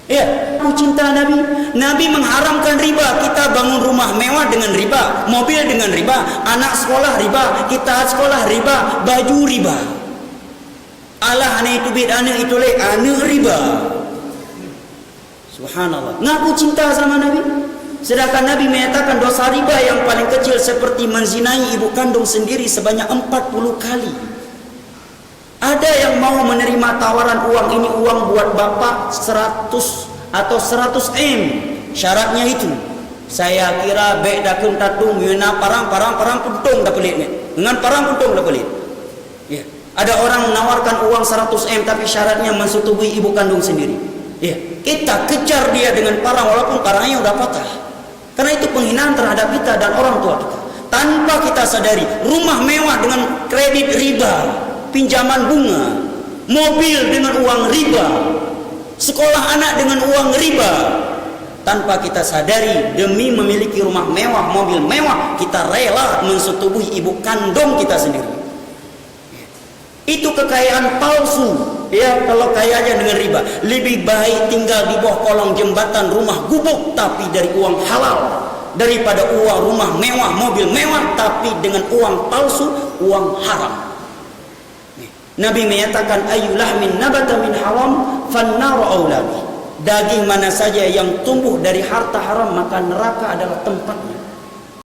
Ya, aku cinta Nabi. Nabi mengharamkan riba. Kita bangun rumah mewah dengan riba, mobil dengan riba, anak sekolah riba, kita sekolah riba, baju riba. Allah anak itu bid, anak itu leh, anak riba. Subhanallah. Ngaku cinta sama Nabi. Sedangkan Nabi menyatakan dosa riba yang paling kecil seperti menzinai ibu kandung sendiri sebanyak 40 kali. Ada yang mau menerima tawaran uang ini, uang buat bapak 100 atau 100 M. Syaratnya itu. Saya kira baik dakun tatung yuna parang puntung dah pelit ni. Dengan parang puntung dah pelit. Ya. Ada orang menawarkan uang 100 M tapi syaratnya mensetubui ibu kandung sendiri. Ya. Kita kejar dia dengan parang walaupun parangnya sudah patah. Karena itu penghinaan terhadap kita dan orang tua kita. Tanpa kita sadari, rumah mewah dengan kredit riba, pinjaman bunga, mobil dengan uang riba, sekolah anak dengan uang riba. Tanpa kita sadari, demi memiliki rumah mewah, mobil mewah, kita rela mensetubuhi ibu kandung kita sendiri. Itu kekayaan palsu. Ya, kalau kaya aja dengan riba. Lebih baik tinggal di bawah kolong jembatan rumah gubuk tapi dari uang halal, daripada uang rumah mewah, mobil mewah tapi dengan uang palsu, uang haram. Nabi menyatakan ayyulah min nabata min haram fannaru aula bih. Daging mana saja yang tumbuh dari harta haram maka neraka adalah tempatnya.